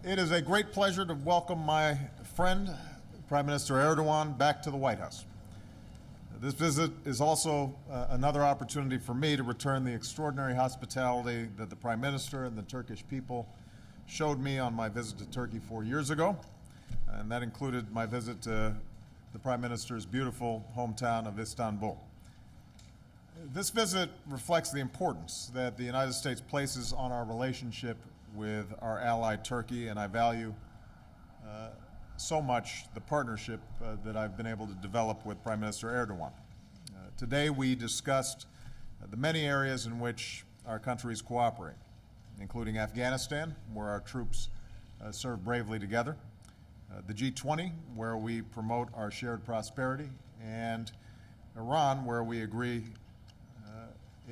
It is a great pleasure to welcome my friend, Prime Minister Erdogan, back to the White House. This visit is also another opportunity for me to return the extraordinary hospitality that the Prime Minister and the Turkish people showed me on my visit to Turkey 4 years ago, and that included my visit to the Prime Minister's beautiful hometown of Istanbul. This visit reflects the importance that the United States places on our relationship with our ally Turkey, and I value so much the partnership that I've been able to develop with Prime Minister Erdogan. Today we discussed the many areas in which our countries cooperate, including Afghanistan, where our troops serve bravely together, the G20, where we promote our shared prosperity, and Iran, where we agree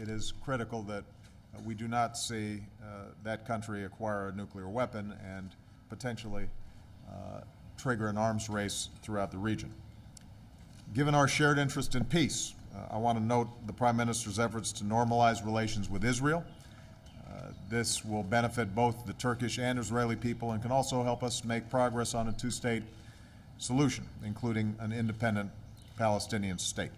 it is critical that we do not see that country acquire a nuclear weapon and potentially trigger an arms race throughout the region. Given our shared interest in peace, I want to note the Prime Minister's efforts to normalize relations with Israel. This will benefit both the Turkish and Israeli people and can also help us make progress on a two-state solution, including an independent Palestinian state.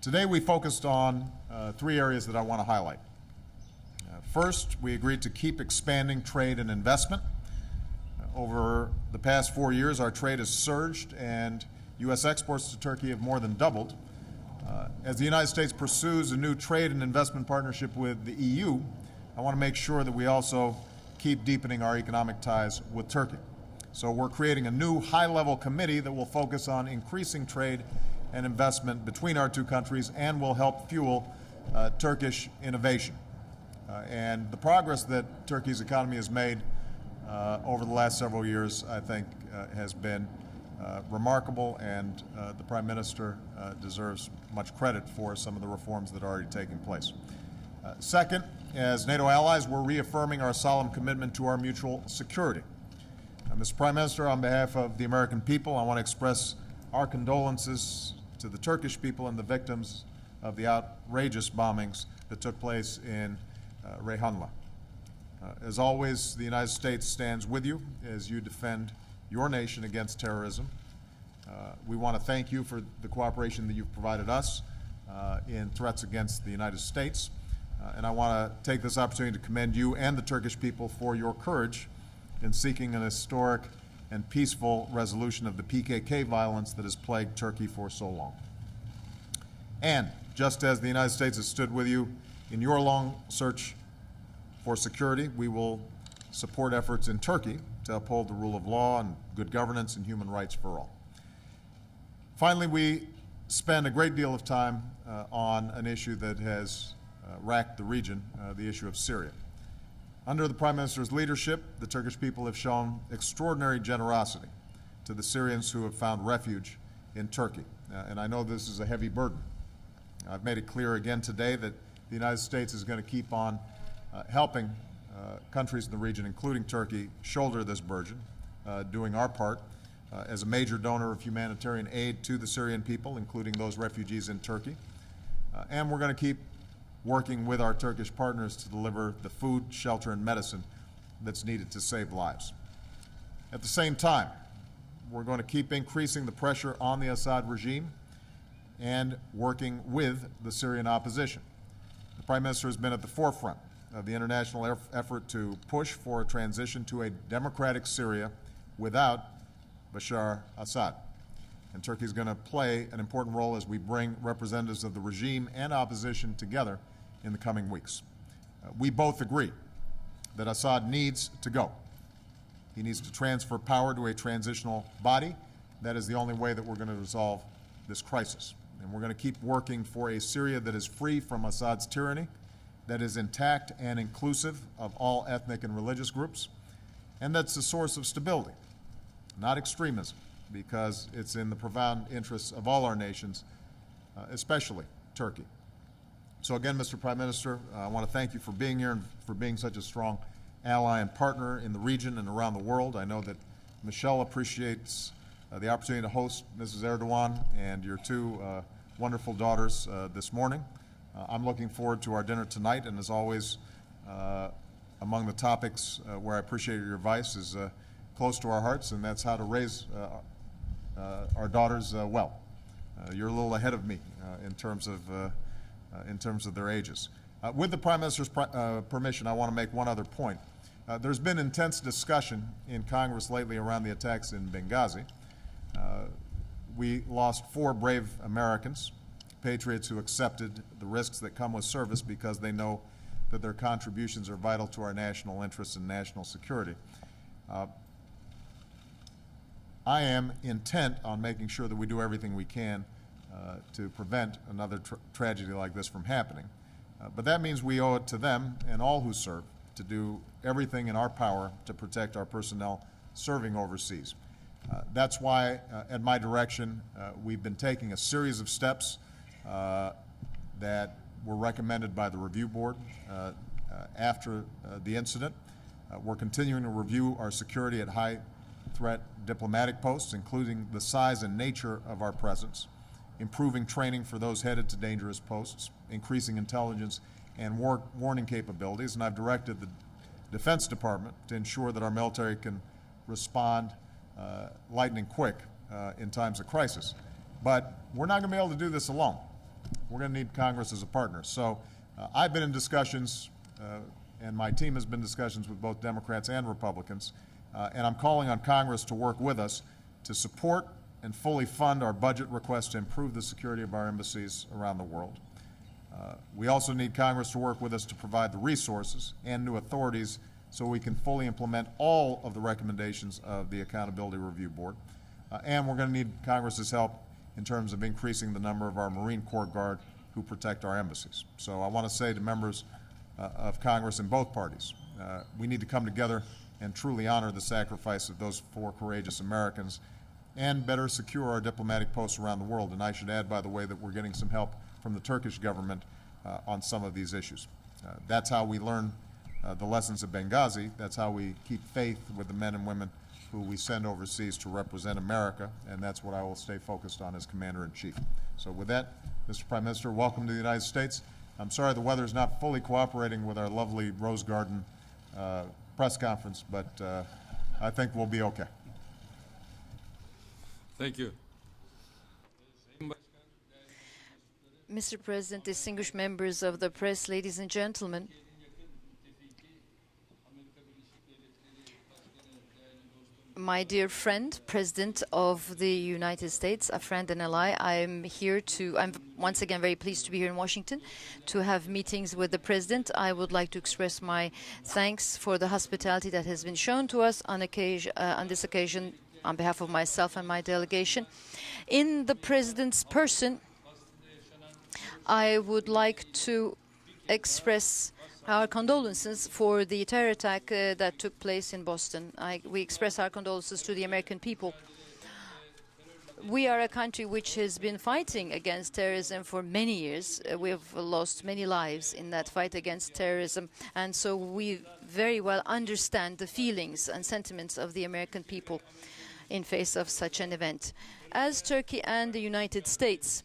Today we focused on three areas that I want to highlight. First, we agreed to keep expanding trade and investment. Over the past 4 years, our trade has surged, and U.S. exports to Turkey have more than doubled. As the United States pursues a new trade and investment partnership with the EU, I want to make sure that we also keep deepening our economic ties with Turkey. So we're creating a new high-level committee that will focus on increasing trade and investment between our two countries and will help fuel Turkish innovation. And the progress that Turkey's economy has made over the last several years, I think, has been remarkable, and the Prime Minister deserves much credit for some of the reforms that are already taking place. Second, as NATO allies, we're reaffirming our solemn commitment to our mutual security. Mr. Prime Minister, on behalf of the American people, I want to express our condolences to the Turkish people and the victims of the outrageous bombings that took place in Reyhanli. As always, the United States stands with you as you defend your nation against terrorism. We want to thank you for the cooperation that you've provided us in threats against the United States. And I want to take this opportunity to commend you and the Turkish people for your courage in seeking an historic and peaceful resolution of the PKK violence that has plagued Turkey for so long. And just as the United States has stood with you in your long search for security, we will support efforts in Turkey to uphold the rule of law and good governance and human rights for all. Finally, we spend a great deal of time on an issue that has racked the region, the issue of Syria. Under the Prime Minister's leadership, the Turkish people have shown extraordinary generosity to the Syrians who have found refuge in Turkey. And I know this is a heavy burden. I've made it clear again today that the United States is going to keep on helping countries in the region, including Turkey, shoulder this burden, doing our part as a major donor of humanitarian aid to the Syrian people, including those refugees in Turkey. And we're going to keep working with our Turkish partners to deliver the food, shelter, and medicine that's needed to save lives. At the same time, we're going to keep increasing the pressure on the Assad regime and working with the Syrian opposition. The Prime Minister has been at the forefront of the international effort to push for a transition to a democratic Syria without Bashar Assad. And Turkey is going to play an important role as we bring representatives of the regime and opposition together in the coming weeks. We both agree that Assad needs to go. He needs to transfer power to a transitional body. That is the only way that we're going to resolve this crisis. And we're going to keep working for a Syria that is free from Assad's tyranny, that is intact and inclusive of all ethnic and religious groups, and that's a source of stability, not extremism, because it's in the profound interests of all our nations, especially Turkey. So again, Mr. Prime Minister, I want to thank you for being here and for being such a strong ally and partner in the region and around the world. I know that Michelle appreciates the opportunity to host Mrs. Erdogan and your two wonderful daughters this morning. I'm looking forward to our dinner tonight, and as always, among the topics where I appreciate your advice is close to our hearts, and that's how to raise our daughters well. You're a little ahead of me in terms of their ages. With the Prime Minister's permission, I want to make one other point. There's been intense discussion in Congress lately around the attacks in Benghazi. We lost 4 brave Americans, patriots who accepted the risks that come with service because they know that their contributions are vital to our national interests and national security. I am intent on making sure that we do everything we can to prevent another tragedy like this from happening. But that means we owe it to them and all who serve to do everything in our power to protect our personnel serving overseas. That's why, at my direction, we've been taking a series of steps that were recommended by the review board after the incident. We're continuing to review our security at high-threat diplomatic posts, including the size and nature of our presence, improving training for those headed to dangerous posts, increasing intelligence and warning capabilities, and I've directed the Defense Department to ensure that our military can respond lightning quick in times of crisis. But we're not going to be able to do this alone. We're going to need Congress as a partner. So I've been in discussions, and my team has been in discussions with both Democrats and Republicans, and I'm calling on Congress to work with us to support and fully fund our budget requests to improve the security of our embassies around the world. We also need Congress to work with us to provide the resources and new authorities so we can fully implement all of the recommendations of the Accountability Review Board. And we're going to need Congress's help in terms of increasing the number of our Marine Corps Guard who protect our embassies. So I want to say to members of Congress in both parties, we need to come together and truly honor the sacrifice of those 4 courageous Americans and better secure our diplomatic posts around the world. And I should add, by the way, that we're getting some help from the Turkish government on some of these issues. That's how we learn the lessons of Benghazi. That's how we keep faith with the men and women who we send overseas to represent America, and that's what I will stay focused on as Commander-in-Chief. So with that, Mr. Prime Minister, welcome to the United States. I'm sorry the weather's not fully cooperating with our lovely Rose Garden press conference, but I think we'll be okay. Thank you. Mr. President, distinguished members of the press, ladies and gentlemen, my dear friend, President of the United States, a friend and ally, I'm once again very pleased to be here in Washington to have meetings with the President. I would like to express my thanks for the hospitality that has been shown to us on this occasion on behalf of myself and my delegation. In the President's person, I would like to express our condolences for the terror attack that took place in Boston. We express our condolences to the American people. We are a country which has been fighting against terrorism for many years. We have lost many lives in that fight against terrorism, and so we very well understand the feelings and sentiments of the American people in face of such an event. As Turkey and the United States,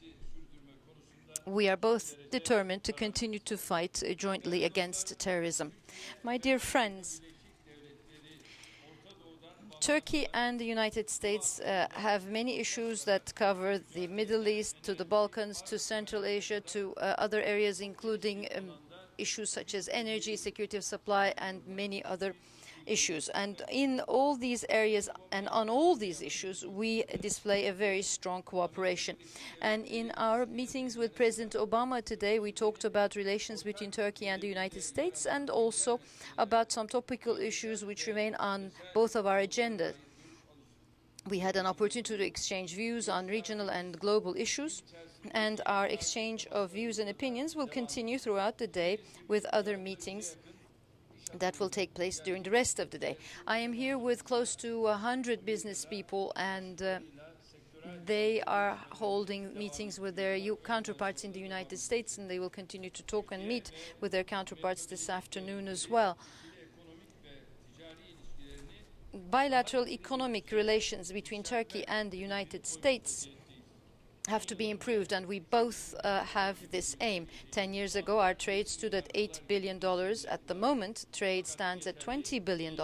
we are both determined to continue to fight jointly against terrorism. My dear friends, Turkey and the United States have many issues that cover the Middle East, to the Balkans, to Central Asia, to other areas, including issues such as energy, security of supply, and many other issues. And in all these areas and on all these issues, we display a very strong cooperation. And in our meetings with President Obama today, we talked about relations between Turkey and the United States and also about some topical issues which remain on both of our agendas. We had an opportunity to exchange views on regional and global issues, and our exchange of views and opinions will continue throughout the day with other meetings that will take place during the rest of the day. I am here with close to 100 business people, and they are holding meetings with their counterparts in the United States, and they will continue to talk and meet with their counterparts this afternoon as well. Bilateral economic relations between Turkey and the United States have to be improved, and we both have this aim. 10 years ago, our trade stood at $8 billion. At the moment, trade stands at $20 billion,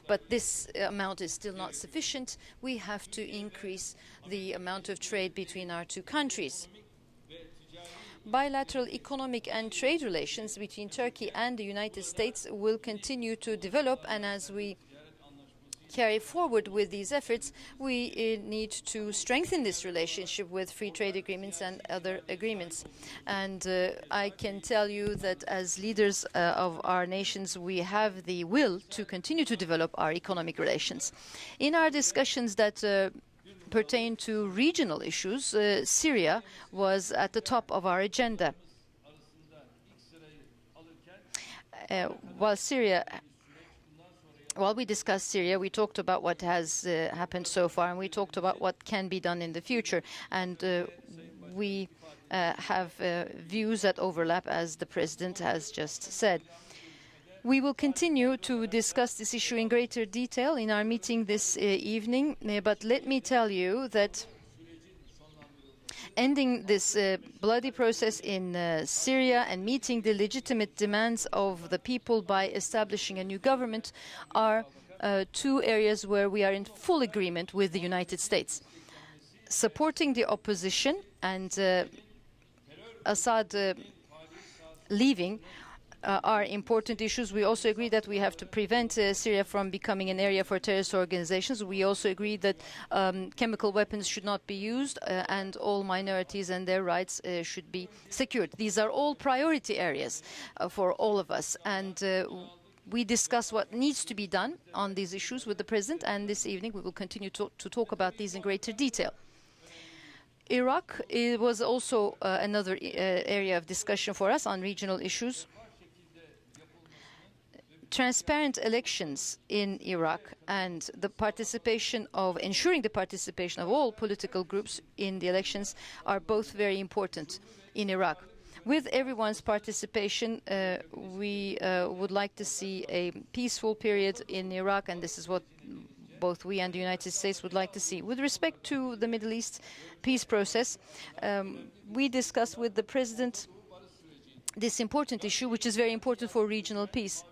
but this amount is still not sufficient. We have to increase the amount of trade between our two countries. Bilateral economic and trade relations between Turkey and the United States will continue to develop, and as we carry forward with these efforts, we need to strengthen this relationship with free trade agreements and other agreements. And I can tell you that as leaders of our nations, we have the will to continue to develop our economic relations. In our discussions that pertain to regional issues, Syria was at the top of our agenda. While we discussed Syria, we talked about what has happened so far, and we talked about what can be done in the future. And we have views that overlap, as the President has just said. We will continue to discuss this issue in greater detail in our meeting this evening, but let me tell you that ending this bloody process in Syria and meeting the legitimate demands of the people by establishing a new government are two areas where we are in full agreement with the United States. Supporting the opposition and Assad leaving are important issues. We also agree that we have to prevent Syria from becoming an area for terrorist organizations. We also agree that chemical weapons should not be used and all minorities and their rights should be secured. These are all priority areas for all of us. And we discuss what needs to be done on these issues with the President, and this evening we will continue to talk about these in greater detail. Iraq was also another area of discussion for us on regional issues. Transparent elections in Iraq and the participation of ensuring the participation of all political groups in the elections are both very important in Iraq. With everyone's participation, we would like to see a peaceful period in Iraq, and this is what both we and the United States would like to see. With respect to the Middle East peace process, we discussed with the President this important issue, which is very important for regional peace.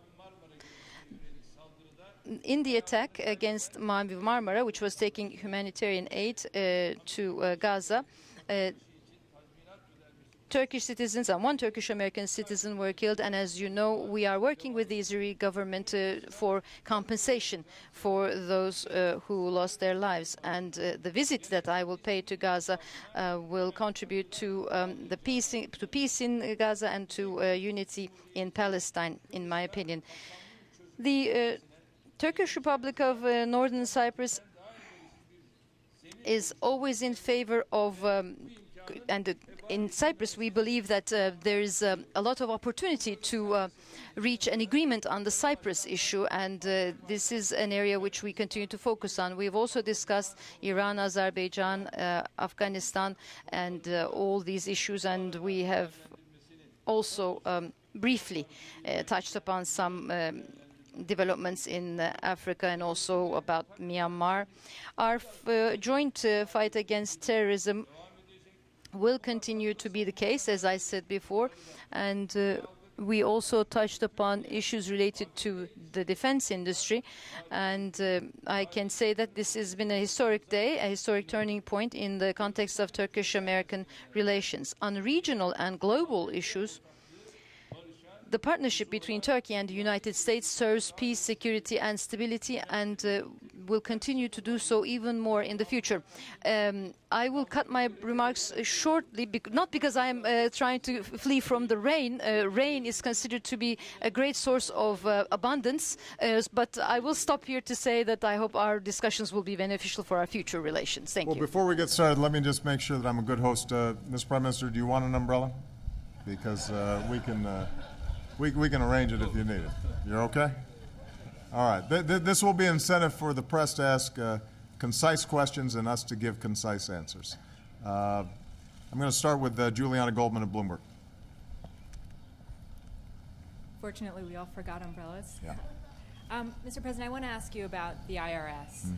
In the attack against Mavi Marmara, which was taking humanitarian aid to Gaza, Turkish citizens and one Turkish-American citizen were killed, and as you know, we are working with the Israeli government for compensation for those who lost their lives. And the visit that I will pay to Gaza will contribute to peace in Gaza and to unity in Palestine, in my opinion. The Turkish Republic of Northern Cyprus is always in favor of, and in Cyprus we believe that there is a lot of opportunity to reach an agreement on the Cyprus issue, and this is an area which we continue to focus on. We've also discussed Iran, Azerbaijan, Afghanistan, and all these issues, and we have also briefly touched upon some developments in Africa and also about Myanmar. Our joint fight against terrorism will continue to be the case, as I said before, and we also touched upon issues related to the defense industry, and I can say that this has been a historic day, a historic turning point in the context of Turkish-American relations. On regional and global issues, the partnership between Turkey and the United States serves peace, security and stability, and will continue to do so even more in the future. I will cut my remarks shortly, not because I am trying to flee from the rain. Rain is considered to be a great source of abundance, but I will stop here to say that I hope our discussions will be beneficial for our future relations. Thank you. Well, before we get started, let me just make sure that I'm a good host. Mr. Prime Minister, do you want an umbrella? Because we can arrange it if you need it. You're okay? All right. This will be an incentive for the press to ask concise questions and us to give concise answers. I'm going to start with Juliana Goldman of Bloomberg. Fortunately, we all forgot umbrellas. Yeah. Mr. President, I want to ask you about the IRS.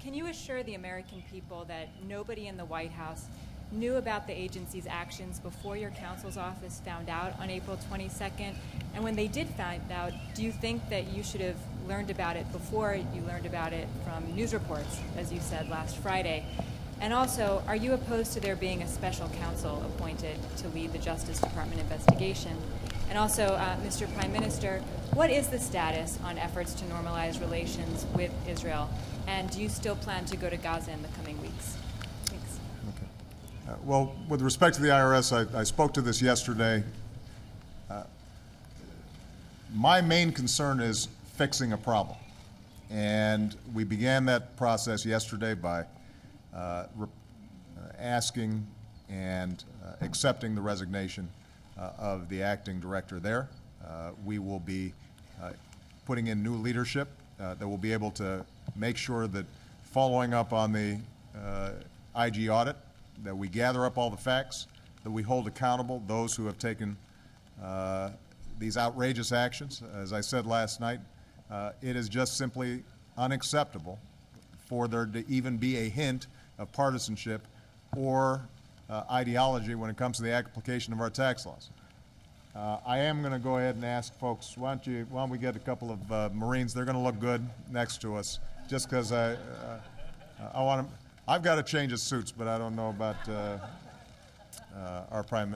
Can you assure the American people that nobody in the White House knew about the agency's actions before your counsel's office found out on April 22nd? And when they did find out, do you think that you should have learned about it before you learned about it from news reports, as you said last Friday? And also, are you opposed to there being a special counsel appointed to lead the Justice Department investigation? And also, Mr. Prime Minister, what is the status on efforts to normalize relations with Israel? And do you still plan to go to Gaza in the coming weeks? Thanks. Okay. Well, with respect to the IRS, I spoke to this yesterday. My main concern is fixing a problem. And we began that process yesterday by asking and accepting the resignation of the acting director there. We will be putting in new leadership that will be able to make sure that following up on the IG audit, that we gather up all the facts, that we hold accountable those who have taken these outrageous actions. As I said last night, it is just simply unacceptable for there to even be a hint of partisanship or ideology when it comes to the application of our tax laws. I am going to go ahead and ask folks, why don't we get a couple of Marines? They're going to look good next to us, just because I want them. I've got a change of suits, but I don't know about our prime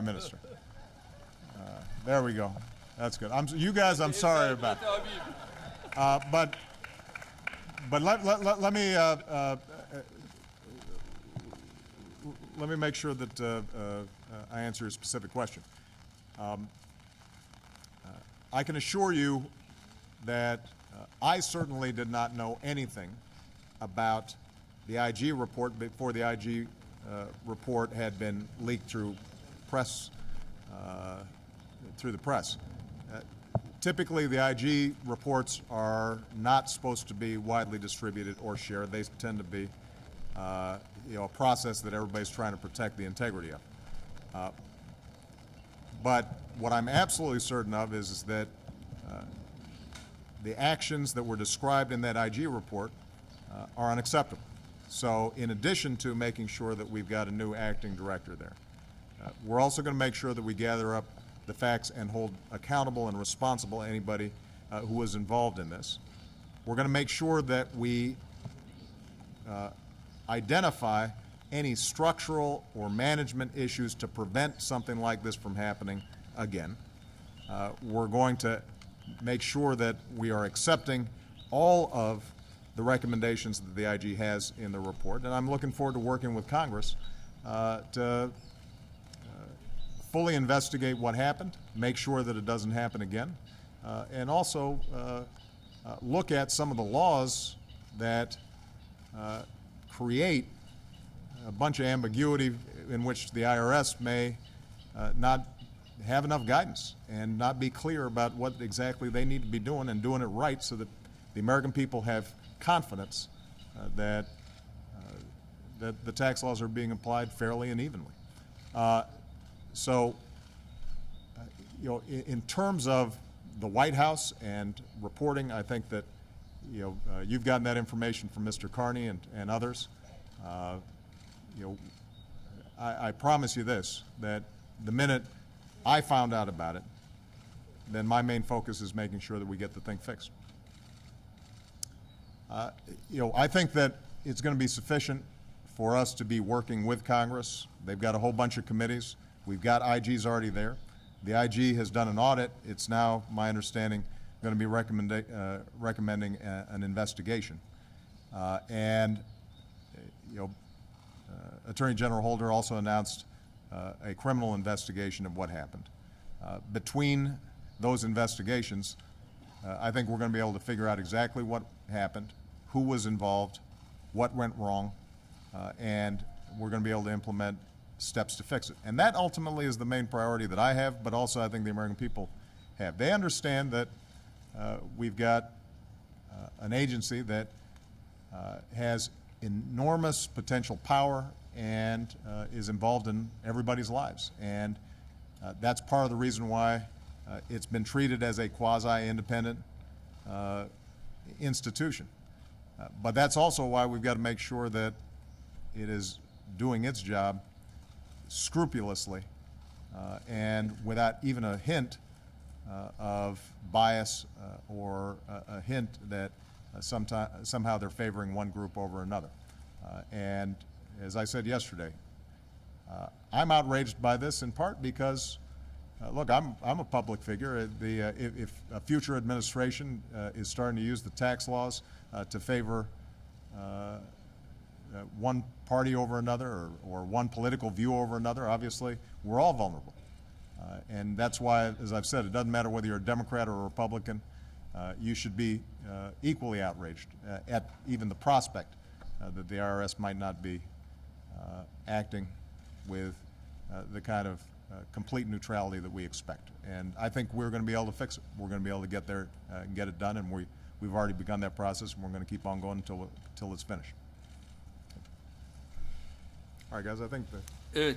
minister. There we go. That's good. You guys, I'm sorry about. But let me make sure that I answer a specific question. I can assure you that I certainly did not know anything about the IG report before the IG report had been leaked through the press. Typically, the IG reports are not supposed to be widely distributed or shared. They tend to be a process that everybody's trying to protect the integrity of. But what I'm absolutely certain of is that the actions that were described in that IG report are unacceptable. So in addition to making sure that we've got a new acting director there, we're also going to make sure that we gather up the facts and hold accountable and responsible anybody who was involved in this. We're going to make sure that we identify any structural or management issues to prevent something like this from happening again. We're going to make sure that we are accepting all of the recommendations that the IG has in the report, and I'm looking forward to working with Congress to fully investigate what happened, make sure that it doesn't happen again, and also look at some of the laws that create a bunch of ambiguity in which the IRS may not have enough guidance and not be clear about what exactly they need to be doing and doing it right so that the American people have confidence that the tax laws are being applied fairly and evenly. So, in terms of the White House and reporting, I think that, you've gotten that information from Mr. Carney and others. I promise you this, that the minute I found out about it, then my main focus is making sure that we get the thing fixed. I think that it's going to be sufficient for us to be working with Congress. They've got a whole bunch of committees. We've got IGs already there. The IG has done an audit. It's now, my understanding, going to be recommending an investigation. Attorney General Holder also announced a criminal investigation of what happened. Between those investigations, I think we're going to be able to figure out exactly what happened, who was involved, what went wrong, and we're going to be able to implement steps to fix it. And that ultimately is the main priority that I have, but also I think the American people have. They understand that we've got an agency that has enormous potential power and is involved in everybody's lives. And that's part of the reason why it's been treated as a quasi-independent institution. But that's also why we've got to make sure that it is doing its job scrupulously and without even a hint of bias or a hint that somehow they're favoring one group over another. And as I said yesterday, I'm outraged by this in part because, look, I'm a public figure. If a future administration is starting to use the tax laws to favor one party over another or one political view over another, obviously, we're all vulnerable. And that's why, as I've said, it doesn't matter whether you're a Democrat or a Republican, you should be equally outraged at even the prospect that the IRS might not be acting with the kind of complete neutrality that we expect. And I think we're going to be able to fix it. We're going to be able to get there and get it done, and we've already begun that process, and we're going to keep on going until it's finished. All right, guys, I think that... Evet.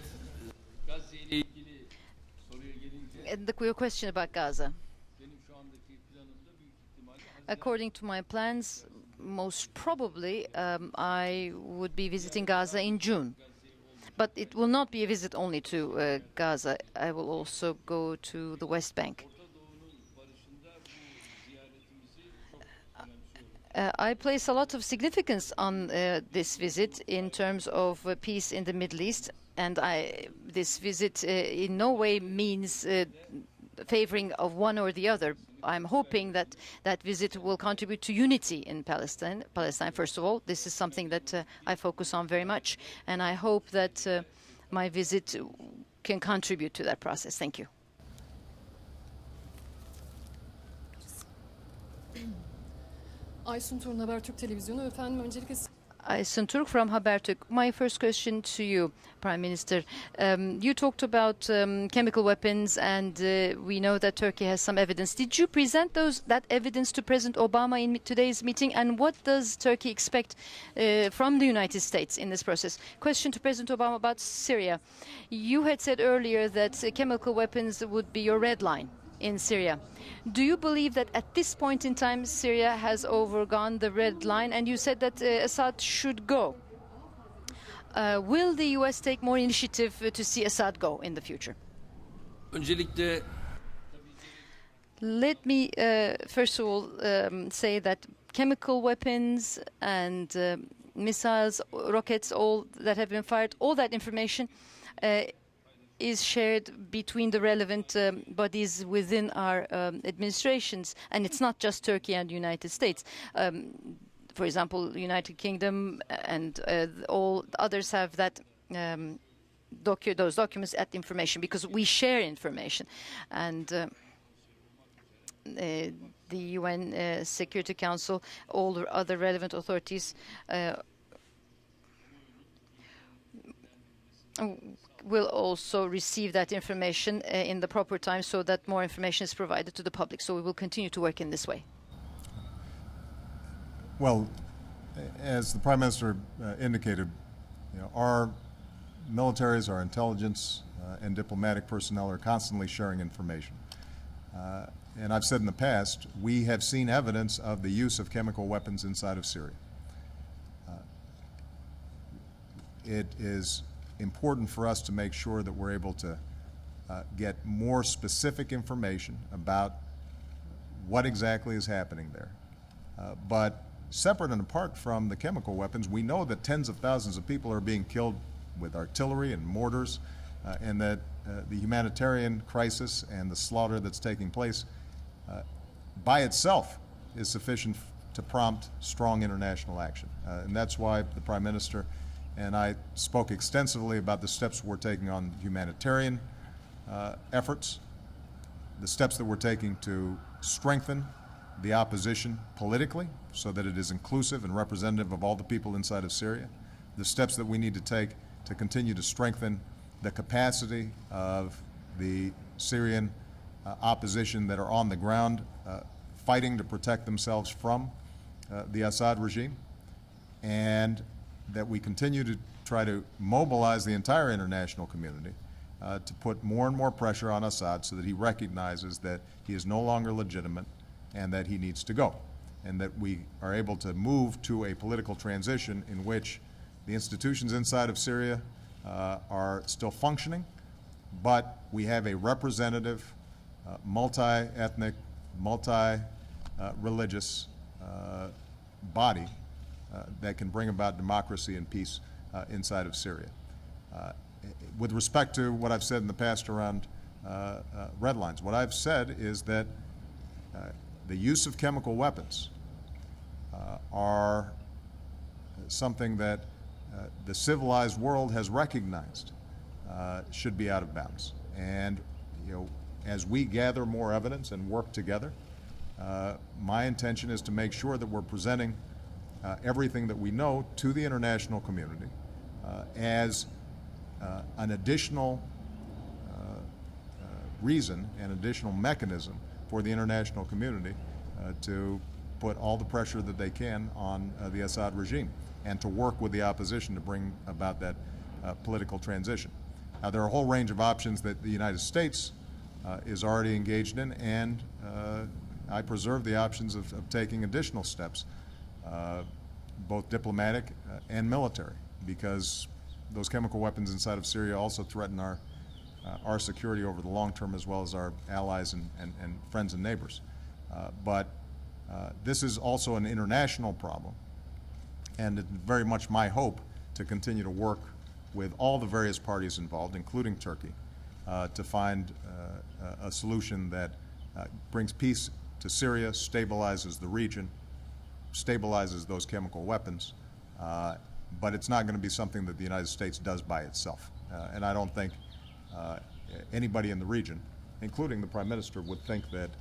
Gazze ile ilgili soruya gelince And your question about Gaza. benim şu andaki planımda büyük ihtimalle According to my plans, most probably I would be visiting Gaza in June. But it will not be a visit only to Gaza. I will also go to the West Bank. I place a lot of significance on this visit in terms of peace in the Middle East, and this visit in no way means favoring of one or the other. I'm hoping that that visit will contribute to unity in Palestine. First of all, this is something that I focus on very much, and I hope that my visit can contribute to that process. Thank you. Aysun Turun Habertürk Televizyonu. Efendim öncelikle Aysun Turk from Habertürk. My first question to you, Prime Minister. You talked about chemical weapons, and we know that Turkey has some evidence. Did you present that evidence to President Obama in today's meeting, and what does Turkey expect from the United States in this process? Question to President Obama about Syria. You had said earlier that chemical weapons would be your red line in Syria. Do you believe that at this point in time Syria has overgone the red line, and you said that Assad should go? Will the US take more initiative to see Assad go in the future? öncelikle Let me first of all say that chemical weapons and missiles, rockets, all that have been fired, all that information is shared between the relevant bodies within our administrations, and it's not just Turkey and the United States. For example, the United Kingdom and all others have that those documents, that information, because we share information, and the UN Security Council, all the other relevant authorities will also receive that information in the proper time, so that more information is provided to the public. So we will continue to work in this way. Well, as the Prime Minister indicated, our militaries, our intelligence and diplomatic personnel are constantly sharing information. And I've said in the past, we have seen evidence of the use of chemical weapons inside of Syria. It is important for us to make sure that we're able to get more specific information about what exactly is happening there. But separate and apart from the chemical weapons, we know that tens of thousands of people are being killed with artillery and mortars, and that the humanitarian crisis and the slaughter that's taking place by itself is sufficient to prompt strong international action. And that's why the Prime Minister and I spoke extensively about the steps we're taking on humanitarian efforts, the steps that we're taking to strengthen the opposition politically so that it is inclusive and representative of all the people inside of Syria, the steps that we need to take to continue to strengthen the capacity of the Syrian opposition that are on the ground fighting to protect themselves from the Assad regime, and that we continue to try to mobilize the entire international community to put more and more pressure on Assad so that he recognizes that he is no longer legitimate and that he needs to go, and that we are able to move to a political transition in which The institutions inside of Syria are still functioning, but we have a representative, multi-ethnic, multi-religious body that can bring about democracy and peace inside of Syria. With respect to what I've said in the past around red lines, what I've said is that the use of chemical weapons are something that the civilized world has recognized should be out of bounds. And as we gather more evidence and work together, my intention is to make sure that we're presenting everything that we know to the international community as an additional reason, an additional mechanism for the international community to put all the pressure that they can on the Assad regime and to work with the opposition to bring about that political transition. Now, there are a whole range of options that the United States is already engaged in, and I preserve the options of taking additional steps, both diplomatic and military, because those chemical weapons inside of Syria also threaten our security over the long term, as well as our allies and friends and neighbors. But this is also an international problem, and it's very much my hope to continue to work with all the various parties involved, including Turkey, to find a solution that brings peace to Syria, stabilizes the region, stabilizes those chemical weapons, but it's not going to be something that the United States does by itself. And I don't think anybody in the region, including the Prime Minister, would think that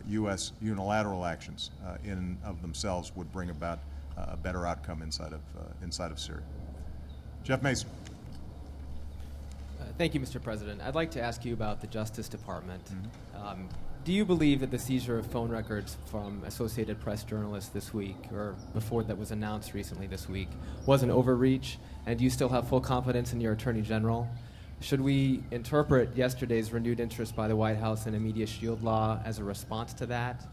U.S. unilateral actions in and of themselves would bring about a better outcome inside of Syria. Jeff Mason. Thank you, Mr. President. I'd like to ask you about the Justice Department. Do you believe that the seizure of phone records from Associated Press journalists this week, or before that was announced recently this week, was an overreach? And do you still have full confidence in your Attorney General? Should we interpret yesterday's renewed interest by the White House in a media shield law as a response to that?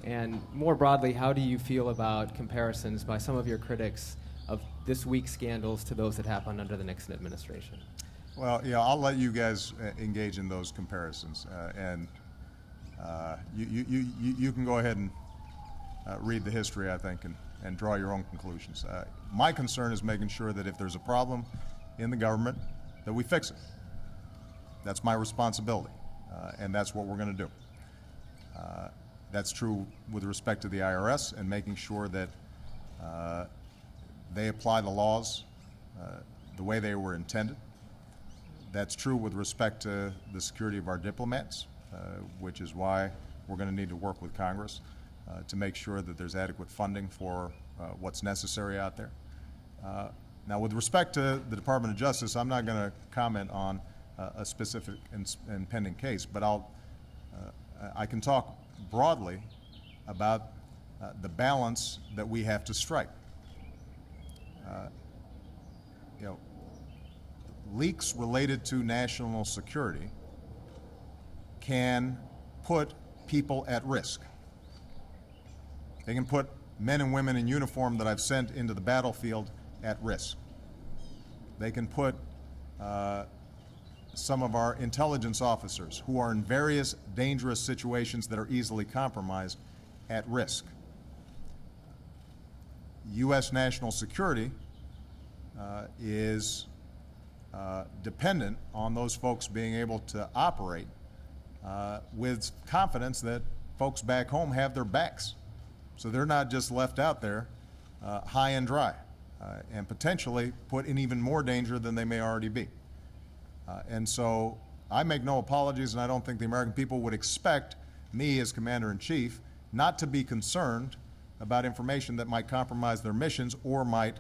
And more broadly, how do you feel about comparisons by some of your critics of this week's scandals to those that happened under the Nixon administration? Well, yeah, I'll let you guys engage in those comparisons, and you can go ahead and read the history, I think, and draw your own conclusions. My concern is making sure that if there's a problem in the government, that we fix it. That's my responsibility, and that's what we're going to do. That's true with respect to the IRS and making sure that they apply the laws the way they were intended. That's true with respect to the security of our diplomats, which is why we're going to need to work with Congress to make sure that there's adequate funding for what's necessary out there. Now, with respect to the Department of Justice, I'm not going to comment on a specific and pending case, but I can talk broadly about the balance that we have to strike. Leaks related to national security can put people at risk. They can put men and women in uniform that I've sent into the battlefield at risk. They can put some of our intelligence officers who are in various dangerous situations that are easily compromised at risk. U.S. national security is dependent on those folks being able to operate with confidence that folks back home have their backs. So they're not just left out there high and dry and potentially put in even more danger than they may already be. And so I make no apologies, and I don't think the American people would expect me as Commander-in-Chief not to be concerned about information that might compromise their missions or might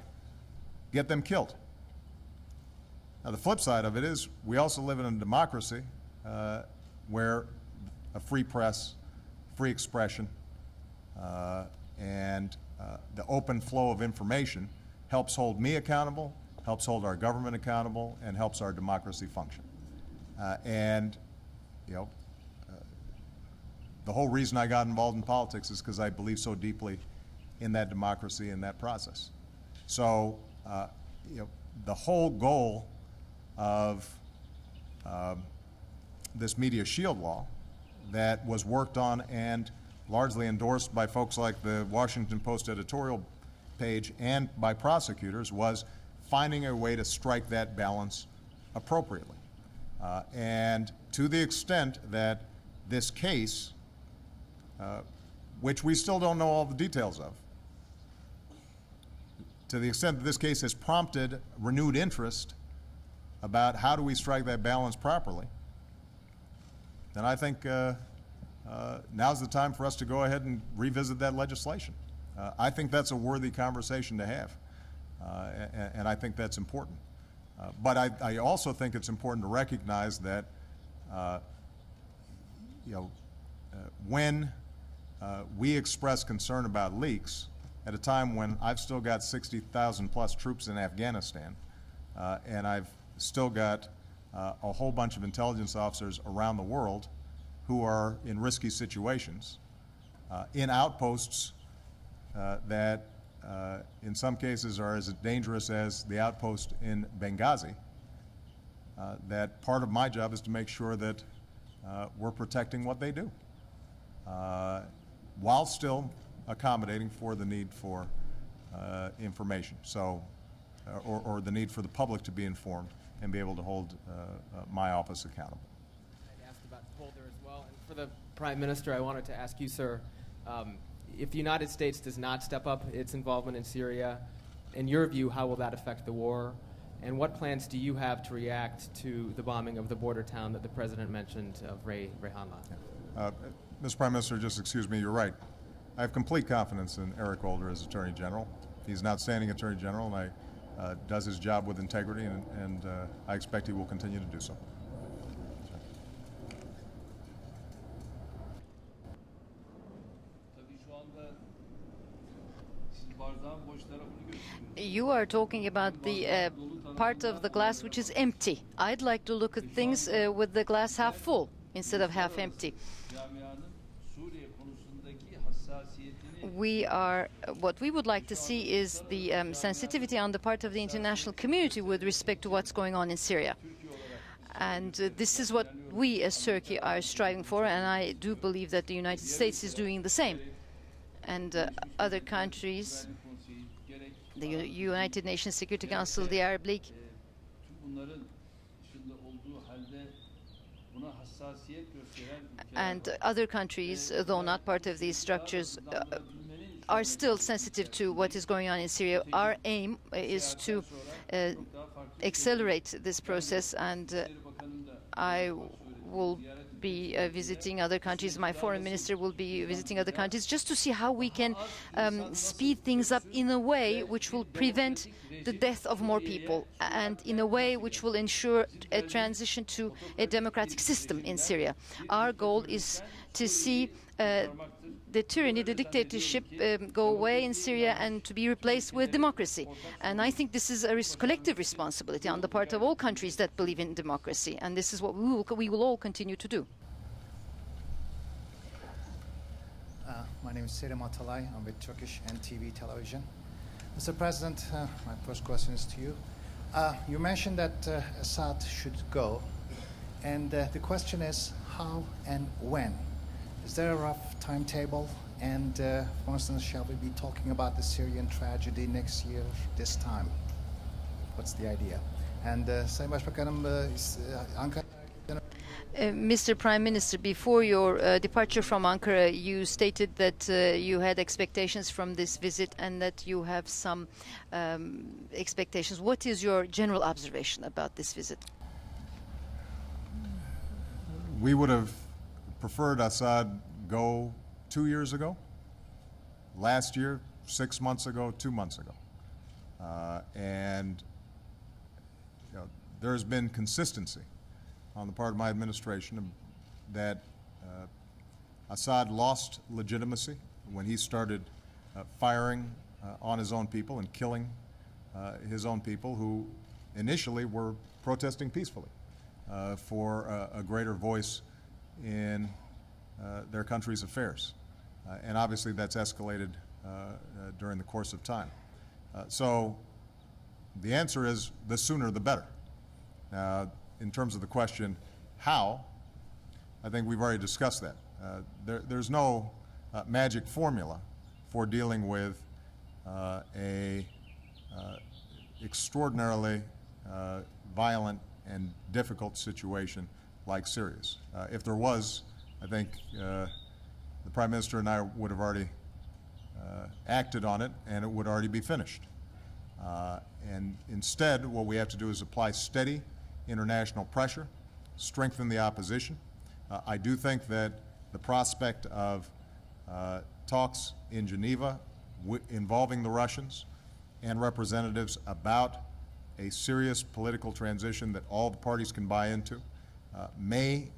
get them killed. Now, the flip side of it is we also live in a democracy where a free press, free expression, and the open flow of information helps hold me accountable, helps hold our government accountable, and helps our democracy function. The whole reason I got involved in politics is because I believe so deeply in that democracy and that process. So, the whole goal of this Media Shield law that was worked on and largely endorsed by folks like the Washington Post editorial page and by prosecutors was finding a way to strike that balance appropriately. And to the extent that this case, which we still don't know all the details of, to the extent that this case has prompted renewed interest about how do we strike that balance properly, then I think now's the time for us to go ahead and revisit that legislation. I think that's a worthy conversation to have, and I think that's important. But I also think it's important to recognize that when we express concern about leaks at a time when I've still got 60,000 plus troops in Afghanistan, and I've still got a whole bunch of intelligence officers around the world who are in risky situations, in outposts that in some cases are as dangerous as the outpost in Benghazi, that part of my job is to make sure that we're protecting what they do, while still accommodating for the need for information, so, or the need for the public to be informed and be able to hold my office accountable. I asked about Holder as well, and for the Prime Minister, I wanted to ask you, sir, if the United States does not step up its involvement in Syria, in your view, how will that affect the war? And what plans do you have to react to the bombing of the border town that the President mentioned of Reyhanli? Mr. Prime Minister, just excuse me, you're right. I have complete confidence in Eric Holder as Attorney General. He's an outstanding Attorney General, and does his job with integrity, and I expect he will continue to do so. Tabii şu anda siz bardağın boş tarafını gösteriyorsunuz. You are talking about the part of the glass which is empty. I'd like to look at things with the glass half full instead of half empty. Camianın Suriye konusundaki hassasiyetini What we would like to see is the sensitivity on the part of the international community with respect to what's going on in Syria. And this is what we as Turkey are striving for, and I do believe that the United States is doing the same. And other countries, the United Nations Security Council, the Arab League, tüm bunların dışında olduğu halde buna hassasiyet gösteren and other countries, though not part of these structures, are still sensitive to what is going on in Syria. Our aim is to accelerate this process, and I will be visiting other countries. My foreign minister will be visiting other countries just to see how we can speed things up in a way which will prevent the death of more people, and in a way which will ensure a transition to a democratic system in Syria. Our goal is to see the tyranny, the dictatorship go away in Syria and to be replaced with democracy. And I think this is a collective responsibility on the part of all countries that believe in democracy. And this is what we will all continue to do. My name is Selim Atalay. I'm with Turkish NTV Television. Mr. President, my first question is to you. You mentioned that Assad should go. And the question is how and when? Is there a rough timetable? And for instance, shall we be talking about the Syrian tragedy next year, this time? What's the idea? And Sayın Başbakanım, Ankara... Mr. Prime Minister, before your departure from Ankara, you stated that you had expectations from this visit and that you have some expectations. What is your general observation about this visit? We would have preferred Assad go 2 years ago, last year, 6 months ago, 2 months ago. And there has been consistency on the part of my administration that Assad lost legitimacy when he started firing on his own people and killing his own people who initially were protesting peacefully for a greater voice in their country's affairs. And obviously that's escalated during the course of time. So The answer is the sooner the better. In terms of the question, how, I think we've already discussed that. There's no magic formula for dealing with a extraordinarily violent and difficult situation like Syria's. If there was, I think the Prime Minister and I would have already acted on it, and it would already be finished. And instead, what we have to do is apply steady international pressure, strengthen the opposition. I do think that the prospect of talks in Geneva involving the Russians and representatives about a serious political transition that all the parties can buy into may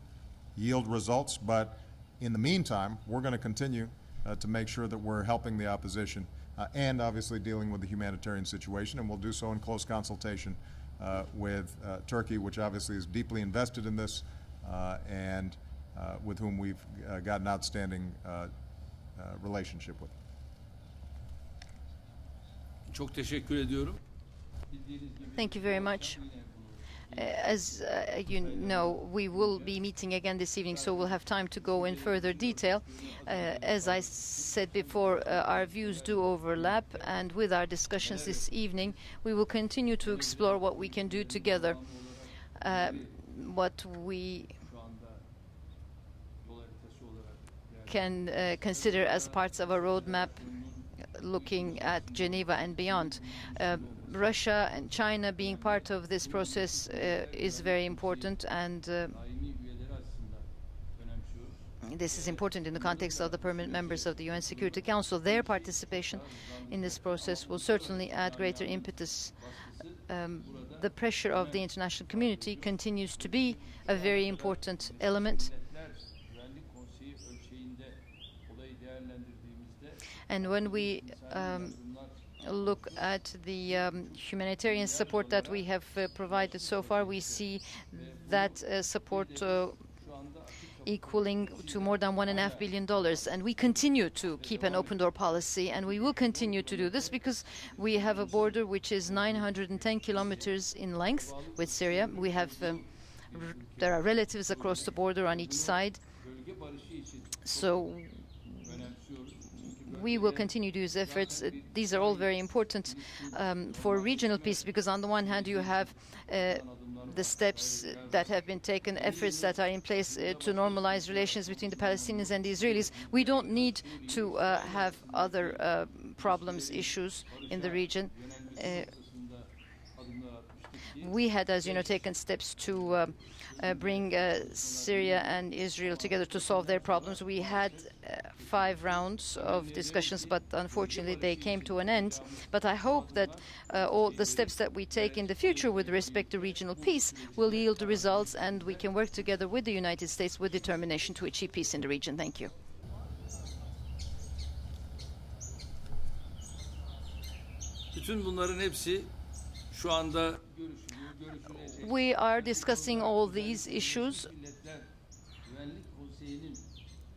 yield results, but in the meantime, we're going to continue to make sure that we're helping the opposition and obviously dealing with the humanitarian situation, and we'll do so in close consultation with Turkey, which obviously is deeply invested in this and with whom we've got an outstanding relationship with. Çok teşekkür ediyorum. Bildiğiniz gibi Thank you very much. As you know, we will be meeting again this evening, so we'll have time to go in further detail. As I said before, our views do overlap, and with our discussions this evening, we will continue to explore what we can do together. What we şu anda yol haritası olarak can consider as parts of a roadmap looking at Geneva and beyond. Russia and China being part of this process is very important, and daimi üyeleri açısından önemsiyoruz. this is important in the context of the permanent members of the UN Security Council. Their participation in this process will certainly add greater impetus. The pressure of the international community continues to be a very important element. Milletler Güvenlik Konseyi ölçeğinde olayı değerlendirdiğimizde And when we look at the humanitarian support that we have provided so far, we see that support equaling to more than $1.5 billion. And we continue to keep an open door policy, and we will continue to do this because we have a border which is 910 kilometers in length with Syria. We have there are relatives across the border on each side. bölge barışı için So önemsiyoruz. Çünkü we will continue to use efforts. These are all very important for regional peace because on the one hand you have the steps that have been taken, efforts that are in place to normalize relations between the Palestinians and the Israelis. We don't need to have other problems, issues in the region. noktasında adımlar atmıştık ki We had, as you know, taken steps to bring Syria and Israel together to solve their problems. We had 5 rounds of discussions, but unfortunately they came to an end. But I hope that all the steps that we take in the future with respect to regional peace will yield results, and we can work together with the United States with determination to achieve peace in the region. Thank you. bütün bunların hepsi şu anda görüşülecek. We are discussing all these issues. Milletler Güvenlik Konseyi'nin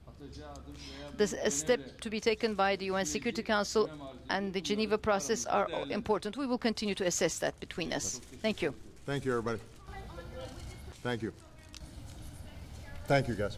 atacağı adım veya The step to be taken by the UN Security Council and the Geneva process are important. We will continue to assess that between us. Thank you. Thank you, everybody. Thank you. Thank you, guys.